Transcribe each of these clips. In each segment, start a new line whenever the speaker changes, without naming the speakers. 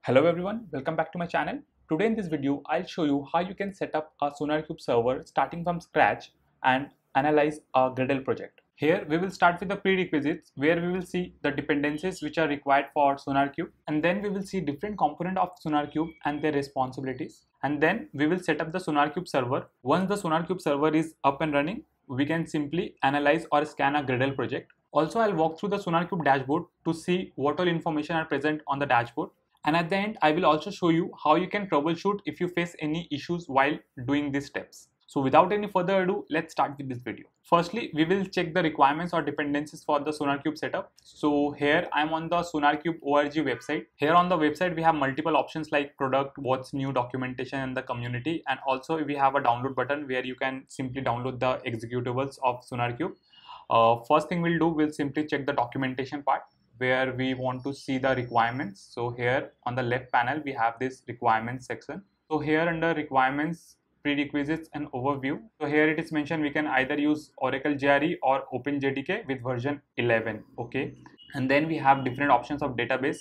Hello everyone, welcome back to my channel. Today in this video, I'll show you how you can set up a Sonarqube server starting from scratch and analyze a Gradle project. Here we will start with the prerequisites where we will see the dependencies which are required for Sonarqube, and then we will see different components of Sonarqube and their responsibilities, and then we will set up the Sonarqube server. Once the Sonarqube server is up and running, we can simply analyze or scan a Gradle project. Also, I'll walk through the Sonarqube dashboard to see what all information are present on the dashboard. And at the end, I will also show you how you can troubleshoot if you face any issues while doing these steps. So without any further ado, let's start with this video. Firstly, we will check the requirements or dependencies for the Sonarqube setup. So here I'm on the Sonarqube org website. Here on the website, we have multiple options like product, what's new, documentation, and the community. And also we have a download button where you can simply download the executables of Sonarqube. First thing we'll do, we'll simply check the documentation part, where we want to see the requirements. So here on the left panel, we have this requirements section. So here under requirements, prerequisites and overview. So here it is mentioned we can either use Oracle JRE or OpenJDK with version 11. Okay. And then we have different options of database.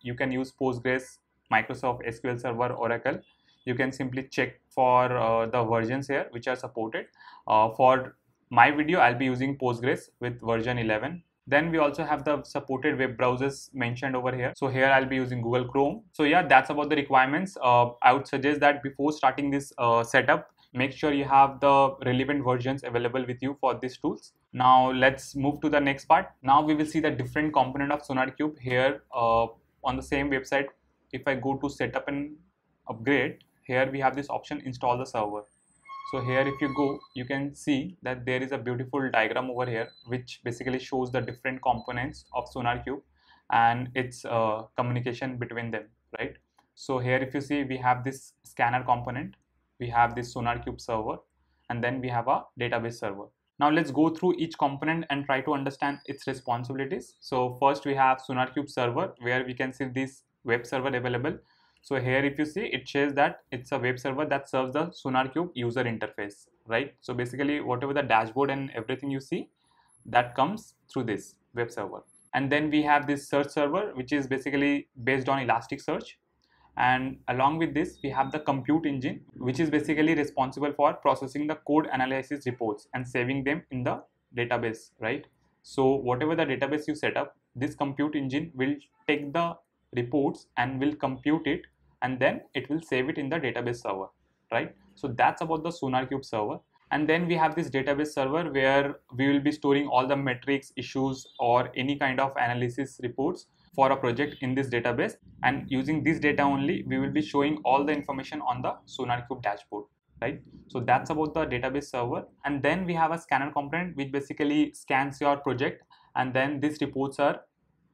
You can use Postgres, Microsoft SQL Server, Oracle. You can simply check for the versions here which are supported. For my video, I'll be using Postgres with version 11. Then we also have the supported web browsers mentioned over here. So here I'll be using Google Chrome. So yeah, that's about the requirements. I would suggest that before starting this setup, make sure you have the relevant versions available with you for these tools. Now let's move to the next part. Now we will see the different component of Sonarqube here on the same website. If I go to setup and upgrade, here we have this option install the server. So here if you go, you can see that there is a beautiful diagram over here which basically shows the different components of Sonarqube and its communication between them, right? So here if you see, we have this scanner component, we have this Sonarqube server, and then we have a database server. Now let's go through each component and try to understand its responsibilities. So first we have Sonarqube server, where we can see this web server available. So here if you see, it says that it's a web server that serves the Sonarqube user interface, right? So basically whatever the dashboard and everything you see, that comes through this web server. And then we have this search server, which is basically based on Elasticsearch. And along with this, we have the compute engine, which is basically responsible for processing the code analysis reports and saving them in the database, right? So whatever the database you set up, this compute engine will take the reports and will compute it, and then it will save it in the database server, right? So that's about the Sonarqube server. And then we have this database server where we will be storing all the metrics, issues, or any kind of analysis reports for a project in this database. And using this data only, we will be showing all the information on the Sonarqube dashboard, right? So that's about the database server. And then we have a scanner component which basically scans your project, and then these reports are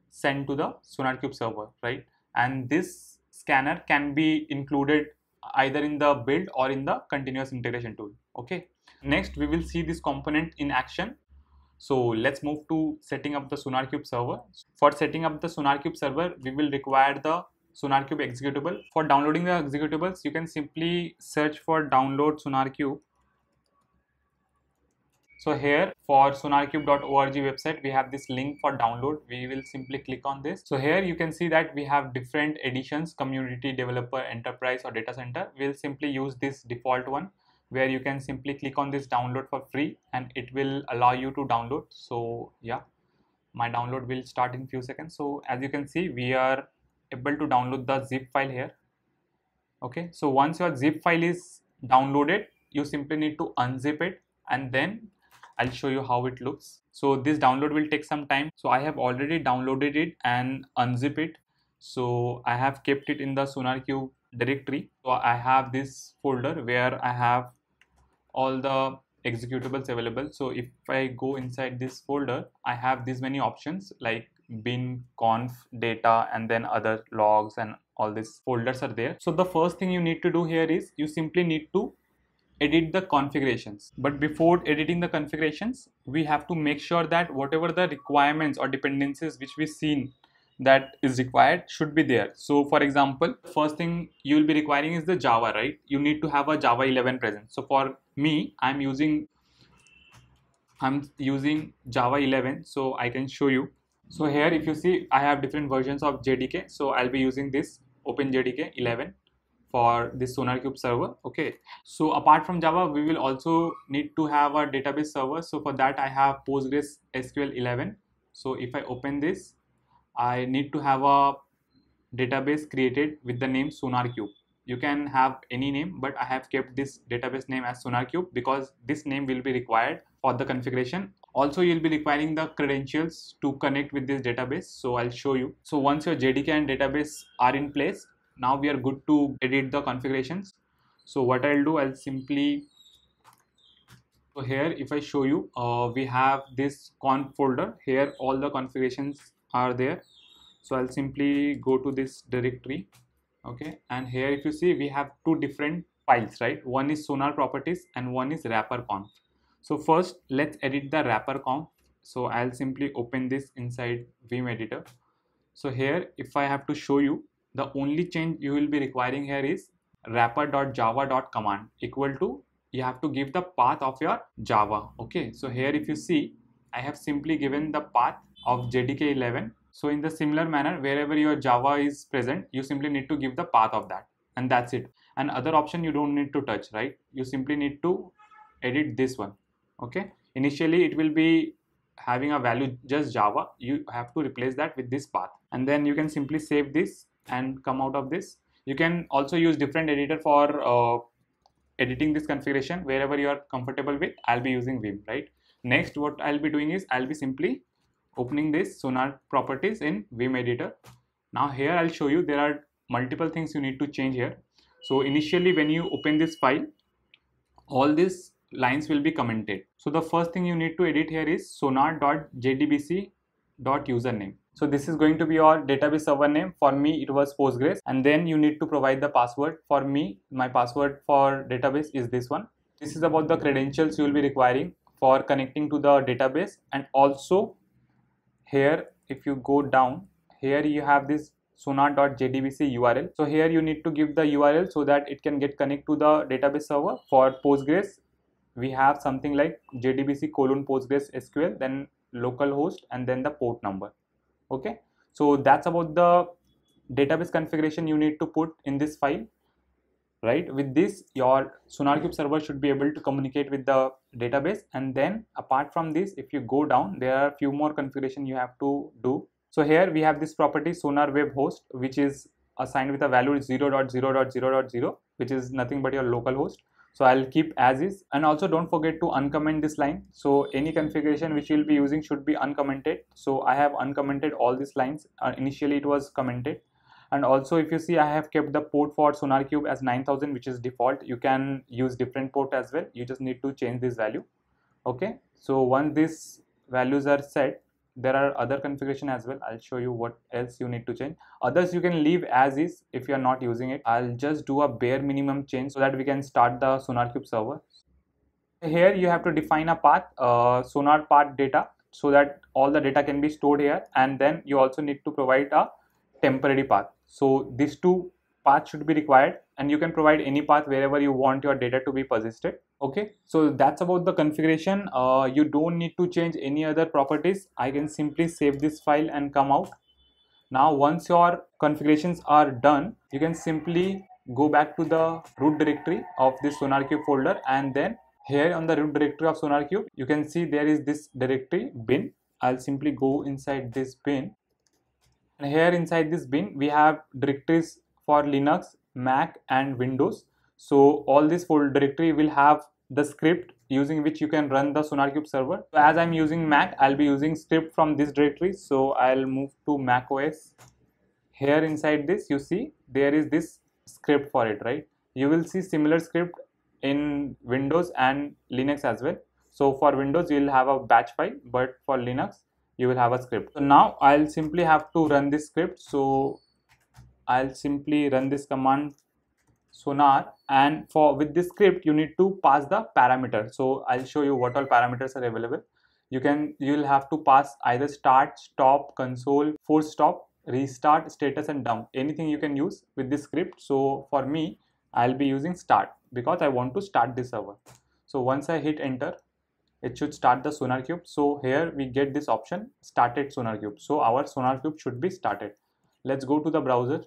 sent to the Sonarqube server, right? And this scanner can be included either in the build or in the continuous integration tool. Okay, next we will see this component in action. So let's move to setting up the Sonarqube server. For setting up the Sonarqube server, we will require the Sonarqube executable. For downloading the executables, you can simply search for download Sonarqube. So here for sonarqube.org website, we have this link for download. We will simply click on this. So here you can see that we have different editions: community, developer, enterprise, or data center. We'll simply use this default one, where you can simply click on this download for free and it will allow you to download. So yeah, my download will start in few seconds. So as you can see, we are able to download the zip file here. Okay, so once your zip file is downloaded, you simply need to unzip it, and then I'll show you how it looks. So this download will take some time. So I have already downloaded it and unzip it. So I have kept it in the Sonarqube directory. So I have this folder where I have all the executables available. So if I go inside this folder, I have these many options like bin, conf, data, and then other logs, and all these folders are there. So the first thing you need to do here is you simply need to edit the configurations. But before editing the configurations, we have to make sure that whatever the requirements or dependencies which we've seen that is required should be there. So for example, first thing you will be requiring is the Java, right? You need to have a Java 11 present. So for me, I'm using Java 11, so I can show you. So here if you see, I have different versions of JDK, so I'll be using this OpenJDK 11 for this Sonarqube server. Okay, so apart from Java, we will also need to have a database server. So for that I have PostgreSQL 11. So if I open this, I need to have a database created with the name Sonarqube. You can have any name, but I have kept this database name as Sonarqube because this name will be required for the configuration. Also, you'll be requiring the credentials to connect with this database. So I'll show you. So once your JDK and database are in place, now we are good to edit the configurations. So what I'll do, I'll simply, so here if I show you, we have this conf folder. Here all the configurations are there. So I'll simply go to this directory. Okay, and here if you see, we have two different files, right? One is Sonar properties and one is wrapper conf. So first let's edit the wrapper conf. So I'll simply open this inside Vim editor. So here if I have to show you, the only change you will be requiring here is wrapper.java.command equal to, you have to give the path of your Java. Okay, so here if you see, I have simply given the path of JDK 11. So in the similar manner, wherever your Java is present, you simply need to give the path of that, and that's it. And other option you don't need to touch, right? You simply need to edit this one. Okay, initially it will be having a value just Java. You have to replace that with this path, and then you can simply save this and come out of this. You can also use different editor for editing this configuration wherever you are comfortable with. I'll be using Vim, right? Next, what I'll be doing is I'll be simply opening this Sonar properties in Vim editor. Now here I'll show you, there are multiple things you need to change here. So initially when you open this file, all these lines will be commented. So the first thing you need to edit here is sonar.jdbc.username. So this is going to be your database server name. For me it was Postgres, and then you need to provide the password. For me, my password for database is this one. This is about the credentials you will be requiring for connecting to the database. And also here if you go down, here you have this sonar.jdbc URL. So here you need to give the URL so that it can get connect to the database server. For Postgres we have something like jdbc:/postgres_sql, then localhost, and then the port number. Okay, so that's about the database configuration you need to put in this file, right? With this, your Sonarqube server should be able to communicate with the database. And then apart from this, if you go down, there are a few more configuration you have to do. So here we have this property Sonar web host, which is assigned with a value 0.0.0.0, which is nothing but your local host. So I'll keep as is, and also don't forget to uncomment this line. So any configuration which you'll be using should be uncommented. So I have uncommented all these lines. Initially it was commented. And also if you see, I have kept the port for Sonarqube as 9000, which is default. You can use different port as well. You just need to change this value. Okay, so once these values are set, there are other configuration as well. I'll show you what else you need to change. Others you can leave as is if you are not using it. I'll just do a bare minimum change so that we can start the Sonarqube server. Here you have to define a path, sonar path data, so that all the data can be stored here. And then you also need to provide a temporary path. So these two paths should be required, and you can provide any path wherever you want your data to be persisted. Okay, so that's about the configuration. You don't need to change any other properties. I can simply save this file and come out. Now once your configurations are done, you can simply go back to the root directory of this Sonarqube folder, and then here on the root directory of Sonarqube, you can see there is this directory bin. I'll simply go inside this bin, and here inside this bin we have directories for Linux, Mac, and Windows. So all this folder directory will have the script using which you can run the Sonarqube server. So as I'm using Mac, I'll be using script from this directory. So I'll move to Mac OS. Here inside this, you see there is this script for it, right? You will see similar script in Windows and Linux as well. So for Windows you will have a batch file, but for Linux you will have a script. So now I'll simply have to run this script. So I'll simply run this command Sonar, and with this script you need to pass the parameter. So I'll show you what all parameters are available. You'll have to pass either start, stop, console, force stop, restart, status, and dump. Anything you can use with this script. So for me, I'll be using start because I want to start this server. So once I hit enter, it should start the Sonarqube. So here we get this option, started Sonarqube. So our Sonarqube should be started. Let's go to the browser.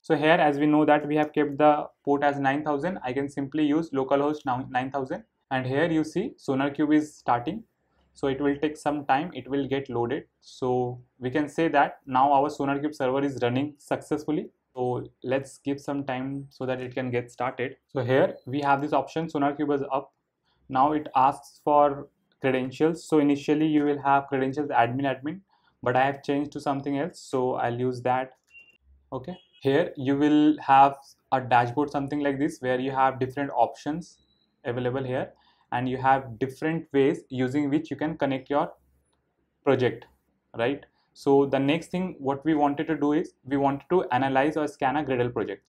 So here, as we know that we have kept the port as 9000, I can simply use localhost 9000, and here you see Sonarqube is starting. So it will take some time, it will get loaded. So we can say that now our Sonarqube server is running successfully. So let's give some time so that it can get started. So here we have this option, Sonarqube is up. Now it asks for credentials. So initially you will have credentials admin, but I have changed to something else, so I'll use that. Okay, here you will have a dashboard, something like this, where you have different options available here, and you have different ways using which you can connect your project, right? So the next thing what we wanted to do is we wanted to analyze or scan a Gradle project.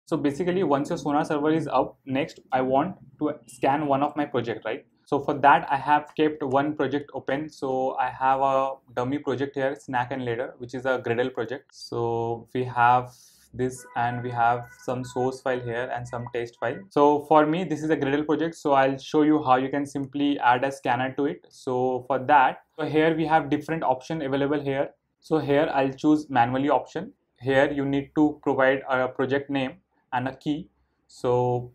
So basically, once your Sonar server is up, next I want to scan one of my project, right? So for that, I have kept one project open. So I have a dummy project here, Snack and Ladder, which is a Gradle project. So we have this, and we have some source file here and some test file. So for me, this is a Gradle project. So I'll show you how you can simply add a scanner to it. So for that, so here we have different options available here. So here I'll choose manually option. Here you need to provide a project name and a key. So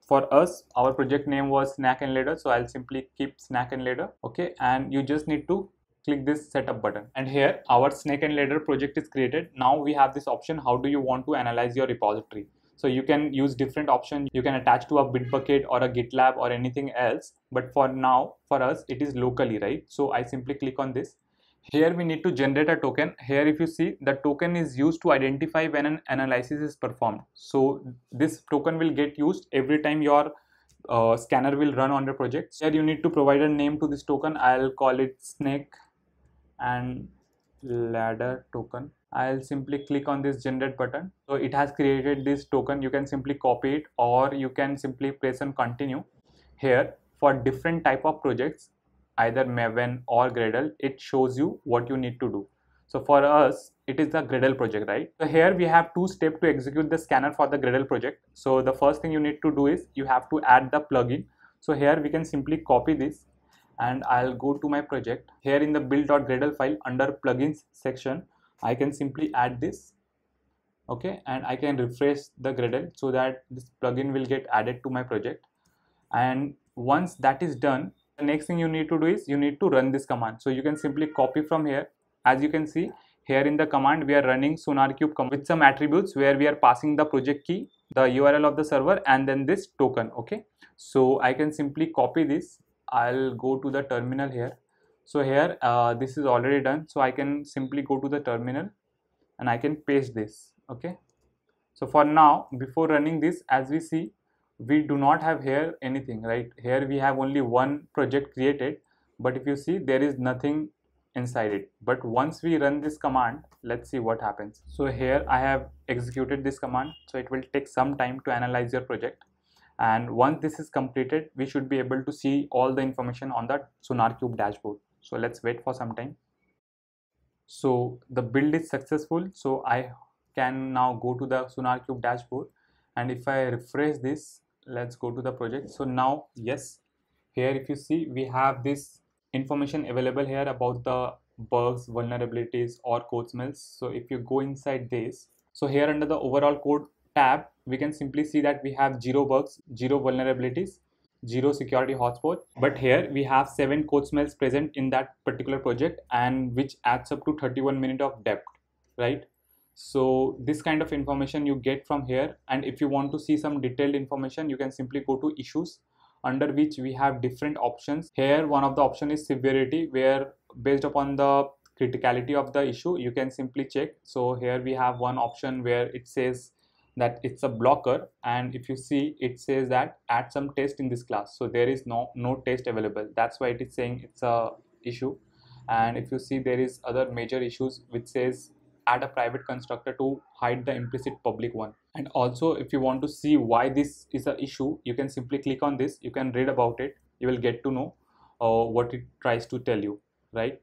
for us, our project name was Snack and Ladder, so I'll simply keep Snack and Ladder. Okay, and you just need to click this setup button, and here our Snake and Ladder project is created. Now we have this option, how do you want to analyze your repository? So you can use different options. You can attach to a Bitbucket or a GitLab or anything else, but for now, for us, it is locally, right? So I simply click on this. Here we need to generate a token. Here if you see, the token is used to identify when an analysis is performed. So this token will get used every time your scanner will run on the project. Here you need to provide a name to this token. I'll call it Snake and Ladder token. I'll simply click on this generate button. So it has created this token. You can simply copy it, or you can simply press and continue. Here for different type of projects, either Maven or Gradle, it shows you what you need to do. So for us, it is the Gradle project, right? So here we have two steps to execute the scanner for the Gradle project. So the first thing you need to do is you have to add the plugin. So here we can simply copy this, and I'll go to my project. Here in the build.gradle file under plugins section, I can simply add this. Okay, and I can refresh the Gradle so that this plugin will get added to my project. And once that is done, the next thing you need to do is you need to run this command. So you can simply copy from here. As you can see here in the command, we are running Sonarqube with some attributes where we are passing the project key, the URL of the server, and then this token. Okay, so I can simply copy this. I'll go to the terminal here. So here this is already done, so I can simply go to the terminal and I can paste this. Okay, so for now, before running this, as we see, we do not have here anything, right? Here we have only one project created, but if you see, there is nothing inside it. But once we run this command, let's see what happens. So here I have executed this command, so it will take some time to analyze your project. And once this is completed, we should be able to see all the information on the Sonarqube dashboard. So let's wait for some time. So the build is successful, so I can now go to the Sonarqube dashboard, and if I refresh this, let's go to the project. So now, yes, here if you see, we have this information available here about the bugs, vulnerabilities, or code smells. So if you go inside this, so here under the overall code tab, we can simply see that we have 0 bugs, 0 vulnerabilities, 0 security hotspot, but here we have 7 code smells present in that particular project, and which adds up to 31 minutes of depth, right? So this kind of information you get from here. And if you want to see some detailed information, you can simply go to issues, under which we have different options. Here one of the option is severity, where based upon the criticality of the issue, you can simply check. So here we have one option where it says that it's a blocker, and if you see, it says that add some test in this class. So there is no test available, that's why it is saying it's a issue. And if you see, there is other major issues which says add a private constructor to hide the implicit public one. And also, if you want to see why this is an issue, you can simply click on this, you can read about it, you will get to know what it tries to tell you, right?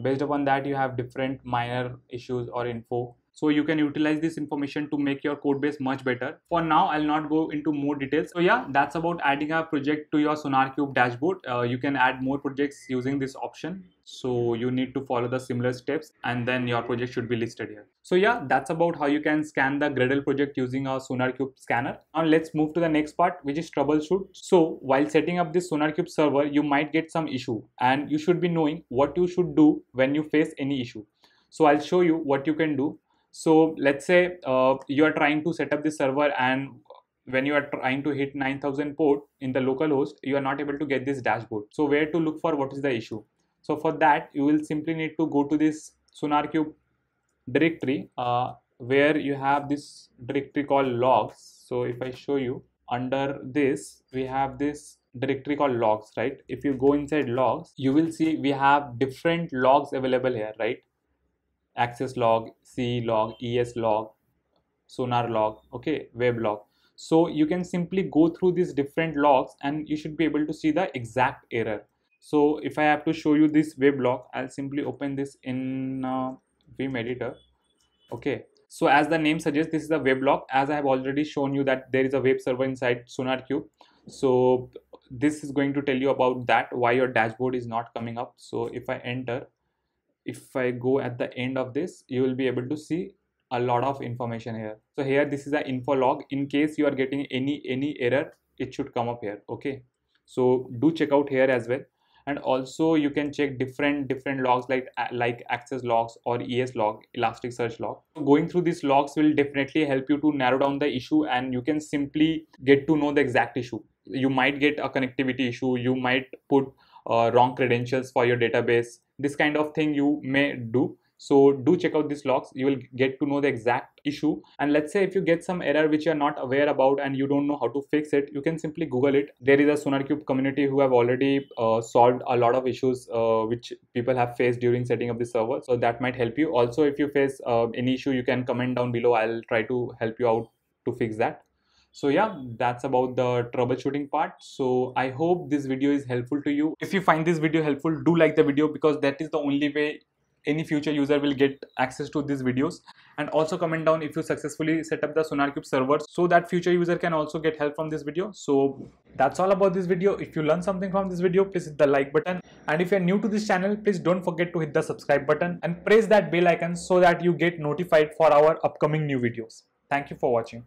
Based upon that, you have different minor issues or info. So you can utilize this information to make your code base much better. For now, I'll not go into more details. So yeah, that's about adding a project to your Sonarqube dashboard. You can add more projects using this option. So you need to follow the similar steps and then your project should be listed here. So yeah, that's about how you can scan the Gradle project using a Sonarqube scanner. Now let's move to the next part, which is troubleshoot. So while setting up this Sonarqube server, you might get some issue and you should be knowing what you should do when you face any issue. So I'll show you what you can do. So let's say you are trying to set up this server, and when you are trying to hit 9000 port in the local host, you are not able to get this dashboard. So where to look for what is the issue? So for that, you will simply need to go to this Sonarqube directory where you have this directory called logs. So if I show you, under this we have this directory called logs, right? If you go inside logs, you will see we have different logs available here, right? Access log, C log, ES log, Sonar log, okay, web log. So you can simply go through these different logs and you should be able to see the exact error. So if I have to show you this web log, I'll simply open this in Vim editor. Okay, so as the name suggests, this is a web log. As I have already shown you that there is a web server inside Sonarqube. So this is going to tell you about that, why your dashboard is not coming up. So if I enter, if I go at the end of this, you will be able to see a lot of information here. So here, this is the info log. In case you are getting any error, it should come up here. Okay, so do check out here as well. And also you can check different logs like access logs or ES log, Elasticsearch log. Going through these logs will definitely help you to narrow down the issue, and you can simply get to know the exact issue. You might get a connectivity issue, you might put wrong credentials for your database. This kind of thing you may do. So do check out these logs. You will get to know the exact issue. And let's say if you get some error which you are not aware about and you don't know how to fix it, you can simply Google it. There is a Sonarqube community who have already solved a lot of issues which people have faced during setting up the server. So that might help you. Also, if you face any issue, you can comment down below. I'll try to help you out to fix that. So yeah, that's about the troubleshooting part. So I hope this video is helpful to you. If you find this video helpful, do like the video, because that is the only way any future user will get access to these videos. And also comment down if you successfully set up the Sonarqube server, so that future user can also get help from this video. So that's all about this video. If you learned something from this video, please hit the like button. And if you're new to this channel, please don't forget to hit the subscribe button and press that bell icon so that you get notified for our upcoming new videos. Thank you for watching.